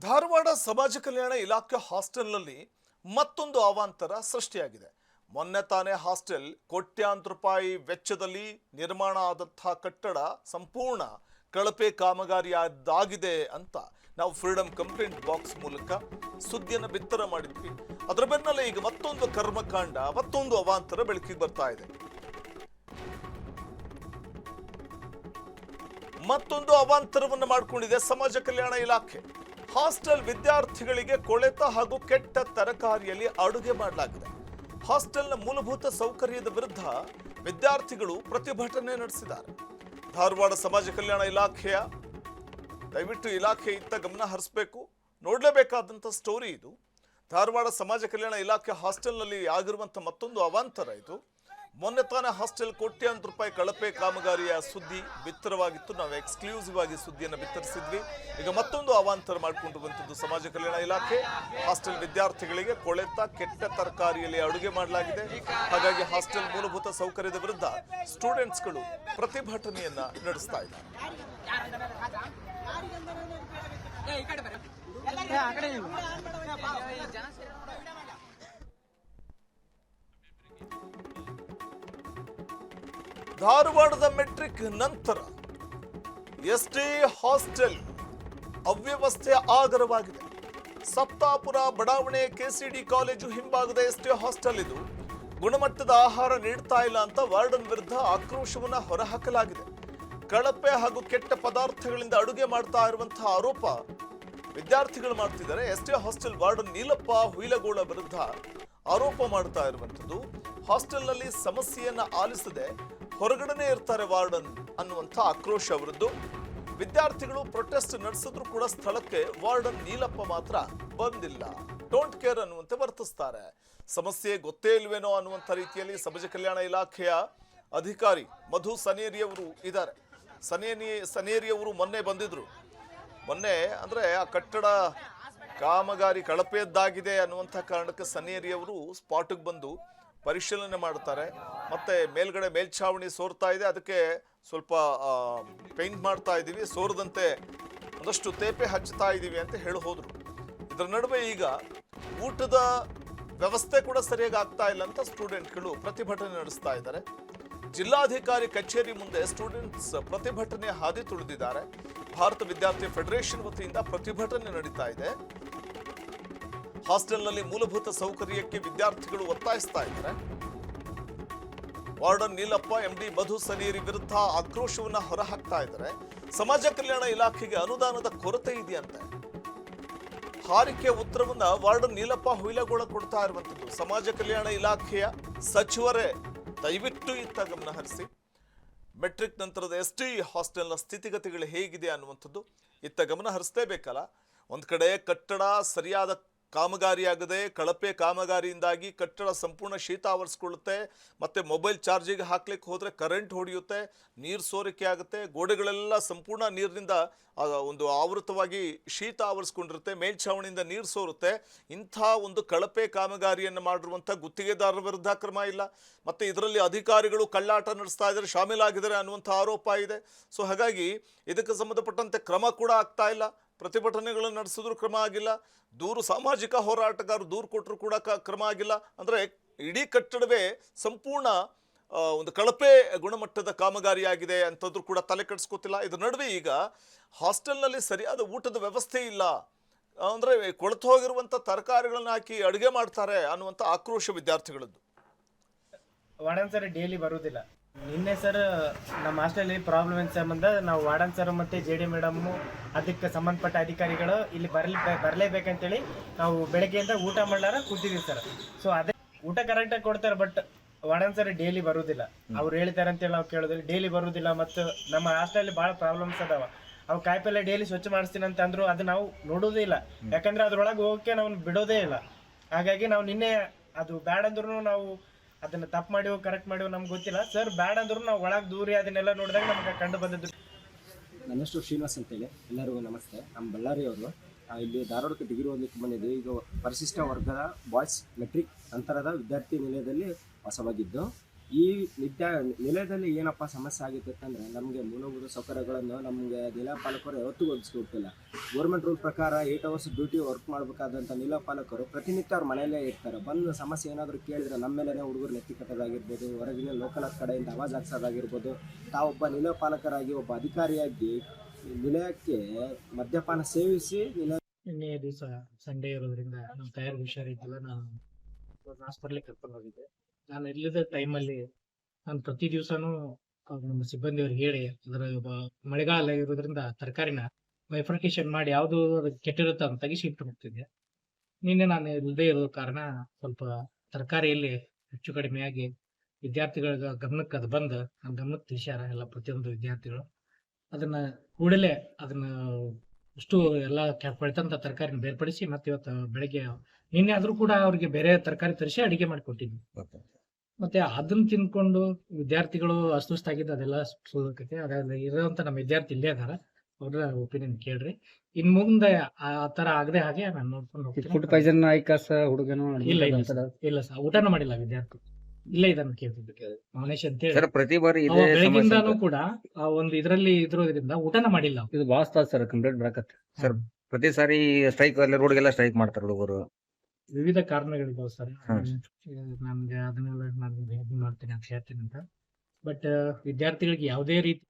ಧಾರವಾಡ ಸಮಾಜ ಕಲ್ಯಾಣ ಇಲಾಖೆ ಹಾಸ್ಟೆಲ್ನಲ್ಲಿ ಮತ್ತೊಂದು ಅವಾಂತರ ಸೃಷ್ಟಿಯಾಗಿದೆ. ಮೊನ್ನೆ ತಾನೇ ಹಾಸ್ಟೆಲ್ ಕೋಟ್ಯಾಂತರ ರೂಪಾಯಿ ವೆಚ್ಚದಲ್ಲಿ ನಿರ್ಮಾಣ ಆದಂತಹ ಕಟ್ಟಡ ಸಂಪೂರ್ಣ ಕಳಪೆ ಕಾಮಗಾರಿಯಾಗಿದೆ ಅಂತ ನಾವು ಫ್ರೀಡಂ ಕಂಪ್ಲೇಂಟ್ ಬಾಕ್ಸ್ ಮೂಲಕ ಸುದ್ದಿಯನ್ನು ಬಿತ್ತರ ಮಾಡಿದ್ವಿ. ಅದರ ಬೆನ್ನಲ್ಲೇ ಈಗ ಮತ್ತೊಂದು ಕರ್ಮಕಾಂಡ, ಮತ್ತೊಂದು ಅವಾಂತರ ಬೆಳಕಿಗೆ ಬರ್ತಾ ಇದೆ. ಮತ್ತೊಂದು ಅವಾಂತರವನ್ನು ಮಾಡಿಕೊಂಡಿದೆ ಸಮಾಜ ಕಲ್ಯಾಣ ಇಲಾಖೆ. ಹಾಸ್ಟೆಲ್ ವಿದ್ಯಾರ್ಥಿಗಳಿಗೆ ಕೊಳೆತ ಹಾಗೂ ಕೆಟ್ಟ ತರಕಾರಿಯಲ್ಲಿ ಅಡುಗೆ ಮಾಡಲಾಗಿದೆ. ಹಾಸ್ಟೆಲ್ನ ಮೂಲಭೂತ ಸೌಕರ್ಯದ ವಿರುದ್ಧ ವಿದ್ಯಾರ್ಥಿಗಳು ಪ್ರತಿಭಟನೆ ನಡೆಸಿದ್ದಾರೆ. ಧಾರವಾಡ ಸಮಾಜ ಕಲ್ಯಾಣ ಇಲಾಖೆಯ ದಯವಿಟ್ಟು ಇಲಾಖೆ ಇತ್ತ ಗಮನ ಹರಿಸಬೇಕು, ನೋಡಲೇಬೇಕಾದಂಥ ಸ್ಟೋರಿ ಇದು. ಧಾರವಾಡ ಸಮಾಜ ಕಲ್ಯಾಣ ಇಲಾಖೆ ಹಾಸ್ಟೆಲ್ನಲ್ಲಿ ಆಗಿರುವಂಥ ಮತ್ತೊಂದು ಅವಾಂತರ ಇದು. ಮೊನ್ನೆ ತಾನೇ ಹಾಸ್ಟೆಲ್ ಕೋಟ್ಯಾಂತರ ರೂಪಾಯಿ ಕಳಪೆ ಕಾಮಗಾರಿಯ ಸುದ್ದಿ ಬಿತ್ತರವಾಗಿತ್ತು. ನಾವು ಎಕ್ಸ್ಕ್ಲೂಸಿವ್ ಆಗಿ ಸುದ್ದಿಯನ್ನು ಬಿತ್ತರಿಸಿದ್ವಿ. ಈಗ ಮತ್ತೊಂದು ಅವಾಂತರ ಮಾಡಿಕೊಂಡಿರುವಂಥದ್ದು ಸಮಾಜ ಕಲ್ಯಾಣ ಇಲಾಖೆ. ಹಾಸ್ಟೆಲ್ ವಿದ್ಯಾರ್ಥಿಗಳಿಗೆ ಕೊಳೆತ ಕೆಟ್ಟ ತರಕಾರಿಯಲ್ಲಿ ಅಡುಗೆ ಮಾಡಲಾಗಿದೆ. ಹಾಗಾಗಿ ಹಾಸ್ಟೆಲ್ ಮೂಲಭೂತ ಸೌಕರ್ಯದ ವಿರುದ್ಧ ಸ್ಟೂಡೆಂಟ್ಸ್ಗಳು ಪ್ರತಿಭಟನೆಯನ್ನ ನಡೆಸ್ತಾ ಇದ್ದಾರೆ. ಧಾರವಾಡದ ಮೆಟ್ರಿಕ್ ನಂತರ ಎಸ್ಟಿ ಹಾಸ್ಟೆಲ್ ಅವ್ಯವಸ್ಥೆ ಆಗರವಾಗಿದೆ. ಸಪ್ತಾಪುರ ಬಡಾವಣೆ ಕೆಸಿಡಿ ಕಾಲೇಜು ಹಿಂಭಾಗದ ಎಸ್ಟಿ ಹಾಸ್ಟೆಲ್ ಇದು. ಗುಣಮಟ್ಟದ ಆಹಾರ ನೀಡ್ತಾ ಇಲ್ಲ ಅಂತ ವಾರ್ಡನ್ ವಿರುದ್ಧ ಆಕ್ರೋಶವನ್ನ ಹೊರಹಾಕಲಾಗಿದೆ. ಕಳಪೆ ಹಾಗೂ ಕೆಟ್ಟ ಪದಾರ್ಥಗಳಿಂದ ಅಡುಗೆ ಮಾಡ್ತಾ ಇರುವಂತಹ ಆರೋಪ ವಿದ್ಯಾರ್ಥಿಗಳು ಮಾಡ್ತಿದ್ದಾರೆ. ST hostel warden Neelappa Huilgol ವಿರುದ್ಧ ಆರೋಪ ಮಾಡ್ತಾ ಇರುವಂಥದ್ದು. ಹಾಸ್ಟೆಲ್ನಲ್ಲಿ ಸಮಸ್ಯೆಯನ್ನ ಆಲಿಸದೆ ಹೊರಗಡೆನೇ ಇರ್ತಾರೆ ವಾರ್ಡನ್ ಅನ್ನುವಂಥ ಆಕ್ರೋಶ ಅವರದ್ದು. ವಿದ್ಯಾರ್ಥಿಗಳು ಪ್ರೊಟೆಸ್ಟ್ ನಡೆಸಿದ್ರು ಕೂಡ ಸ್ಥಳಕ್ಕೆ ವಾರ್ಡನ್ ನೀಲಪ್ಪ ಮಾತ್ರ ಬಂದಿಲ್ಲ. ಡೋಂಟ್ ಕೇರ್ ಅನ್ನುವಂತೆ ವರ್ತಿಸ್ತಾರೆ. ಸಮಸ್ಯೆ ಗೊತ್ತೇ ಇಲ್ವೇನೋ ಅನ್ನುವಂಥ ರೀತಿಯಲ್ಲಿ ಸಮಾಜ ಕಲ್ಯಾಣ ಇಲಾಖೆಯ ಅಧಿಕಾರಿ ಮಧು ಸನೇರಿಯವರು ಇದ್ದಾರೆ. ಸನೇರಿಯವರು ಮೊನ್ನೆ ಬಂದಿದ್ರು. ಮೊನ್ನೆ ಅಂದ್ರೆ ಆ ಕಟ್ಟಡ ಕಾಮಗಾರಿ ಕಳಪೆಯದ್ದಾಗಿದೆ ಅನ್ನುವಂಥ ಕಾರಣಕ್ಕೆ ಸನೇರಿಯವರು ಸ್ಪಾಟ್ಗೆ ಬಂದು ಪರಿಶೀಲನೆ ಮಾಡ್ತಾರೆ. ಮತ್ತೆ ಮೇಲ್ಗಡೆ ಮೇಲ್ಛಾವಣಿ ಸೋರ್ತಾ ಇದೆ, ಅದಕ್ಕೆ ಸ್ವಲ್ಪ ಪೇಂಟ್ ಮಾಡ್ತಾ ಇದ್ದೀವಿ, ಸೋರದಂತೆ ಒಂದಷ್ಟು ತೇಪೆ ಹಚ್ಚುತ್ತಾ ಇದ್ದೀವಿ ಅಂತ ಹೇಳಿ ಹೋದ್ರು. ಇದರ ನಡುವೆ ಈಗ ಊಟದ ವ್ಯವಸ್ಥೆ ಕೂಡ ಸರಿಯಾಗಿ ಆಗ್ತಾ ಇಲ್ಲ ಅಂತ ಸ್ಟೂಡೆಂಟ್ಗಳು ಪ್ರತಿಭಟನೆ ನಡೆಸ್ತಾ ಇದ್ದಾರೆ. ಜಿಲ್ಲಾಧಿಕಾರಿ ಕಚೇರಿ ಮುಂದೆ ಸ್ಟೂಡೆಂಟ್ಸ್ ಪ್ರತಿಭಟನೆ ಹಾದಿ ತುಳಿದಿದ್ದಾರೆ. ಭಾರತ ವಿದ್ಯಾರ್ಥಿ ಫೆಡರೇಷನ್ ವತಿಯಿಂದ ಪ್ರತಿಭಟನೆ ನಡೀತಾ ಇದೆ. ಹಾಸ್ಟೆಲ್ನಲ್ಲಿ ಮೂಲಭೂತ ಸೌಕರ್ಯಕ್ಕೆ ವಿದ್ಯಾರ್ಥಿಗಳು ಒತ್ತಾಯಿಸ್ತಾ ಇದ್ದಾರೆ. ವಾರ್ಡನ್ ನೀಲಪ್ಪ ಎಂಡಿ ಮಧು ಸನೇರಿ ವಿರುದ್ಧ ಆಕ್ರೋಶವನ್ನ ಹೊರಹಾಕ್ತಾ ಇದ್ದಾರೆ. ಸಮಾಜ ಕಲ್ಯಾಣ ಇಲಾಖೆಗೆ ಅನುದಾನದ ಕೊರತೆ ಇದೆಯಂತೆ. ಹಾರಿಕೆ ಉತ್ತರವನ್ನ ವಾರ್ಡನ್ ನೀಲಪ್ಪ ಹುಯಿಲಗೋಳ ಕೊಡ್ತಾ ಇರುವಂತದ್ದು. ಸಮಾಜ ಕಲ್ಯಾಣ ಇಲಾಖೆಯ ಸಚಿವರೇ ದಯವಿಟ್ಟು ಇತ್ತ ಗಮನ ಹರಿಸಿ. ಮೆಟ್ರಿಕ್ ನಂತರದ ಎಸ್ಟಿ ಹಾಸ್ಟೆಲ್ನ ಸ್ಥಿತಿಗತಿಗಳು ಹೇಗಿದೆ ಅನ್ನುವಂಥದ್ದು ಇತ್ತ ಗಮನ ಹರಿಸಲೇಬೇಕಲ್ಲ. ಒಂದ್ ಕಡೆ ಕಟ್ಟಡ ಸರಿಯಾದ ಕಾಮಗಾರಿಯಾಗದೆ ಕಳಪೆ ಕಾಮಗಾರಿಯಿಂದಾಗಿ ಕಟ್ಟಡ ಸಂಪೂರ್ಣ ಶೀತ ಆವರಿಸ್ಕೊಳ್ಳುತ್ತೆ. ಮತ್ತೆ ಮೊಬೈಲ್ ಚಾರ್ಜಿಗೆ ಹಾಕ್ಲಿಕ್ಕೆ ಹೋದ್ರೆ ಕರೆಂಟ್ ಹೊಡೆಯುತ್ತೆ, ನೀರು ಸೋರಿಕೆ ಆಗುತ್ತೆ, ಗೋಡೆಗಳೆಲ್ಲ ಸಂಪೂರ್ಣ ನೀರಿನಿಂದ ಒಂದು ಆವೃತವಾಗಿ ಶೀತ ಆವರಿಸ್ಕೊಂಡಿರುತ್ತೆ, ಮೇಲ್ಛಾವಣಿಯಿಂದ ನೀರು ಸೋರುತ್ತೆ. ಇಂಥ ಒಂದು ಕಳಪೆ ಕಾಮಗಾರಿಯನ್ನು ಮಾಡಿರುವಂಥ ಗುತ್ತಿಗೆದಾರರ ವಿರುದ್ಧ ಕ್ರಮ ಇಲ್ಲ. ಮತ್ತೆ ಇದರಲ್ಲಿ ಅಧಿಕಾರಿಗಳು ಕಳ್ಳಾಟ ನಡೆಸ್ತಾ ಇದ್ದಾರೆ, ಶಾಮೀಲಾಗಿದ್ದಾರೆ ಅನ್ನುವಂಥ ಆರೋಪ ಇದೆ. ಸೊ ಹಾಗಾಗಿ ಇದಕ್ಕೆ ಸಂಬಂಧಪಟ್ಟಂತೆ ಕ್ರಮ ಕೂಡ ಆಗ್ತಾ ಇಲ್ಲ. ಪ್ರತಿಭಟನೆಗಳನ್ನು ನಡೆಸಿದ್ರು ಕ್ರಮ ಆಗಿಲ್ಲ. ಸಾಮಾಜಿಕ ಹೋರಾಟಗಾರರು ದೂರು ಕೊಟ್ಟರು ಕೂಡ ಕ್ರಮ ಆಗಿಲ್ಲ. ಅಂದರೆ ಇಡೀ ಕಟ್ಟಡವೇ ಸಂಪೂರ್ಣ ಒಂದು ಕಳಪೆ ಗುಣಮಟ್ಟದ ಕಾಮಗಾರಿಯಾಗಿದೆ ಅಂತಂದ್ರೂ ಕೂಡ ತಲೆ ಕೆಡಿಸ್ಕೋತಿಲ್ಲ. ಇದರ ನಡುವೆ ಈಗ ಹಾಸ್ಟೆಲ್ನಲ್ಲಿ ಸರಿಯಾದ ಊಟದ ವ್ಯವಸ್ಥೆ ಇಲ್ಲ, ಅಂದರೆ ಕೊಳೆತು ಹೋಗಿರುವಂಥ ತರಕಾರಿಗಳನ್ನ ಹಾಕಿ ಅಡುಗೆ ಮಾಡ್ತಾರೆ ಅನ್ನುವಂಥ ಆಕ್ರೋಶ ವಿದ್ಯಾರ್ಥಿಗಳದ್ದು. ವಾರ್ಡನ್ ಸರ್ ಡೈಲಿ ಬರುವುದಿಲ್ಲ. ನಿನ್ನೆ ಸರ್ ನಮ್ಮ ಹಾಸ್ಟೆಲಲ್ಲಿ ಪ್ರಾಬ್ಲಮ್ ಏನು ಸಂಬಂಧ ನಾವು ವಾರ್ಡನ್ ಸರ್ ಮತ್ತು ಜೆ ಡಿ ಮೇಡಮ್ಮು ಅದಕ್ಕೆ ಸಂಬಂಧಪಟ್ಟ ಅಧಿಕಾರಿಗಳು ಇಲ್ಲಿ ಬರಲೇಬೇಕಂತೇಳಿ ನಾವು ಬೆಳಗ್ಗೆಯಿಂದ ಊಟ ಮಾಡಲಾರ ಕೂತಿದ್ದೀವಿ ಸರ್. ಸೊ ಅದೇ ಊಟ ಕರೆಕ್ಟಾಗಿ ಕೊಡ್ತಾರೆ, ಬಟ್ ವಾರ್ಡನ್ ಸರ್ ಡೈಲಿ ಬರುವುದಿಲ್ಲ. ಅವ್ರು ಹೇಳ್ತಾರೆ ಅಂತೇಳಿ ನಾವು ಕೇಳೋದಿಲ್ಲ, ಡೈಲಿ ಬರುವುದಿಲ್ಲ. ಮತ್ತು ನಮ್ಮ ಹಾಸ್ಟೆಲಲ್ಲಿ ಭಾಳ ಪ್ರಾಬ್ಲಮ್ಸ್ ಅದಾವ. ಅವು ಕಾಯಿಪಲ್ಲೆ ಡೈಲಿ ಸ್ವಚ್ಛ ಮಾಡಿಸ್ತೀನಿ ಅಂತ ಅಂದ್ರು ಅದು ನಾವು ನೋಡೋದೇ ಇಲ್ಲ, ಯಾಕಂದ್ರೆ ಅದ್ರೊಳಗೆ ಹೋಗೋಕ್ಕೆ ನಾವು ಬಿಡೋದೇ ಇಲ್ಲ. ಹಾಗಾಗಿ ನಾವು ನಿನ್ನೆ ಅದು ಬ್ಯಾಡ್ ಅಂದ್ರೂ ನಾವು ಅದನ್ನ ತಪ್ಪು ಮಾಡಿವೋ ಕರೆಕ್ಟ್ ಮಾಡಿವೋ ನಮ್ಗೆ ಗೊತ್ತಿಲ್ಲ ಸರ್. ಬ್ಯಾಡ್ ಅಂದ್ರೂ ನಾವು ಒಳಗೆ ದೂರಿ ಅದನ್ನೆಲ್ಲ ನೋಡಿದಾಗ ನಮ್ಗೆ ಕಂಡು ಬಂದದ್ದು. ನನ್ನ ಹೆಸರು ಶ್ರೀನಿವಾಸ್ ಅಂತೇಳಿ. ಎಲ್ಲರಿಗೂ ನಮಸ್ತೆ. ನಮ್ಮ ಬಳ್ಳಾರಿಯವರು. ಇಲ್ಲಿ ಧಾರವಾಡಕ್ಕೆ ಡಿಗ್ರಿ ಓದಲಿಕ್ಕೆ ಬಂದಿದ್ದು. ಈಗ ಪರಿಶಿಷ್ಟ ವರ್ಗದ ಬಾಯ್ಸ್ ಮೆಟ್ರಿಕ್ ನಂತರದ ವಿದ್ಯಾರ್ಥಿ ನಿಲಯದಲ್ಲಿ ವಾಸವಾಗಿದ್ದು ಈ ನಿಲಯದಲ್ಲಿ ಏನಪ್ಪ ಸಮಸ್ಯೆ ಆಗಿತ್ತು ಅಂತಂದ್ರೆ ನಮಗೆ ಮೂಲಭೂತ ಸೌಕರ್ಯಗಳನ್ನು ನಮಗೆ ನಿಲಯಪಾಲಕರು ಯಾವತ್ತೂ ಒದಗಿಸ್ಕೊಟ್ಟಿಲ್ಲ. ಗೌರ್ಮೆಂಟ್ ರೂಲ್ ಪ್ರಕಾರ 8 ಅವರ್ಸ್ ಡ್ಯೂಟಿ ವರ್ಕ್ ಮಾಡಬೇಕಾದಂಥ ನಿಲಯಪಾಲಕರು ಪ್ರತಿನಿತ್ಯ ಅವ್ರ ಮನೆಯಲ್ಲೇ ಇರ್ತಾರೆ. ಬಂದು ಸಮಸ್ಯೆ ಏನಾದರೂ ಕೇಳಿದ್ರೆ ನಮ್ಮ ಮೇಲೇ ಹುಡುಗರು ನೆತ್ತಿ ಕಟ್ಟೋದಾಗಿರ್ಬೋದು, ಹೊರಗಿನ ಲೋಕಲ್ ಕಡೆಯಿಂದ ಆವಾಜ್ ಹಾಕ್ಸೋದಾಗಿರ್ಬೋದು. ತಾವೊಬ್ಬ ನಿಲಯಪಾಲಕರಾಗಿ ಒಬ್ಬ ಅಧಿಕಾರಿಯಾಗಿ ನಿಲಯಕ್ಕೆ ಮದ್ಯಪಾನ ಸೇವಿಸಿ ನಿನ್ನೆ ದಿವಸ ಸಂಡೇ ಇರೋದ್ರಿಂದ ನಮ್ಮ ತಯಾರು ಹುಷಾರಿದ್ದಿಲ್ಲ. ನಾನು ಹಾಸ್ಪಿಟ್ಲಿಗೆ ಕರ್ಕೊಂಡು ಹೋಗಿದ್ದೆ. ನಾನು ಇಲ್ಲದ ಟೈಮಲ್ಲಿ ನಾನು ಪ್ರತಿ ದಿವಸನೂ ನಮ್ಮ ಸಿಬ್ಬಂದಿಯವ್ರಿಗೆ ಹೇಳಿ ಮಳೆಗಾಲ ಇರೋದ್ರಿಂದ ತರಕಾರಿನ ಬೈಫರ್ಕೇಶನ್ ಮಾಡಿ ಯಾವುದು ಕೆಟ್ಟಿರುತ್ತೆ ಅಂತ ತೆಗಿಸಿ ಇಟ್ಟು ಹೋಗ್ತಿದ್ದೆ. ನಿನ್ನೆ ನಾನು ಇಲ್ಲದೆ ಇರೋ ಕಾರಣ ಸ್ವಲ್ಪ ತರಕಾರಿಯಲ್ಲಿ ಹೆಚ್ಚು ಕಡಿಮೆಯಾಗಿ ವಿದ್ಯಾರ್ಥಿಗಳ ಗಮನಕ್ಕೆ ಅದು ಬಂದು ನನ್ನ ಗಮನಕ್ಕೆ ತಿಳಿಸ್ಯಾರ ಎಲ್ಲ ಪ್ರತಿಯೊಂದು ವಿದ್ಯಾರ್ಥಿಗಳು. ಅದನ್ನ ಕೂಡಲೇ ಅದನ್ನ ಅಷ್ಟು ಎಲ್ಲ ಬೆಳೆದಂತ ತರಕಾರಿನ ಬೇರ್ಪಡಿಸಿ ಮತ್ತೆ ಇವತ್ತು ಬೆಳಗ್ಗೆ ನಿನ್ನೆ ಆದ್ರೂ ಕೂಡ ಅವ್ರಿಗೆ ಬೇರೆ ತರಕಾರಿ ತರಿಸಿ ಅಡಿಗೆ ಮಾಡಿಕೊಟ್ಟಿದ್ವಿ. ಮತ್ತೆ ಅದನ್ನ ತಿನ್ಕೊಂಡು ವಿದ್ಯಾರ್ಥಿಗಳು ಅಸ್ವಸ್ಥಾಗಿದ್ದು ಅದೆಲ್ಲ ಸುಳ್ಳಕೈತೆ. ಅದ್ರಲ್ಲಿ ಇರೋಂತ ನಮ್ಮ ವಿದ್ಯಾರ್ಥಿ ಇಲ್ಲೇ ಅದಾರ, ಅವ್ರ ಒಪಿನಿಯನ್ ಕೇಳ್ರಿ. ಇನ್ ಮುಂದೆ ಆ ತರ ಆಗದೆ ಹಾಗೆ ನಾನು ನೋಡ್ಕೊಂಡು ಫುಡ್ ಹೋಗ್ತೀನಿ. ಪಾಯ್ಸನ್ ಆಯ್ಕಾಸ ಹುಡುಗನು ಇಲ್ಲ ಸರ್, ಊಟನೂ ಮಾಡಿಲ್ಲ ವಿದ್ಯಾರ್ಥಿ. ಇಲ್ಲೇ ಇದನ್ನ ಕೇಳ್ತಿದ್ದು ಮೌನೇಶ್ ಅಂತ ಹೇಳಿ ಸರ್ ಪ್ರತಿ ಬಾರಿ ಅವ ಇದೇ ಬೆಳಗಿಂದಾನು ಸಮಸ್ಯೆ ಕೂಡ ಆ ಒಂದು ಇದರಲ್ಲಿ ಇದ್ರೋದ್ರಿಂದ ಊಟನ ಮಾಡಿಲ್ಲ ಅವ್ನು. ಇದು ಬಾಸ್ ತಾಸ್ ಸರ್ ಕಂಪ್ಲೇಂಟ್ ಬರಕತ್ತೆ. ಸರ್ ಪ್ರತಿ ಸಾರಿ ಸ್ಟ್ರೈಕ್ ಅಲ್ಲಿ ರೋಡ್ಗೆಲ್ಲ ಸ್ಟ್ರೈಕ್ ಮಾಡ್ತಾರೆ ಹುಡುಗರು. ವಿವಿಧ ಕಾರಣಗಳಿದಾವೆ ಸರ್. ಹ್ಮ್. ನಮ್ಗೆ ಅದನ್ನೆಲ್ಲ ನಾನು ಇದು ಮಾಡ್ತೀನಿ ಅಂತ ಹೇಳ್ತೀನಿ ಅಂತ. ಬಟ್ ವಿದ್ಯಾರ್ಥಿಗಳಿಗೆ ಯಾವುದೇ ರೀತಿ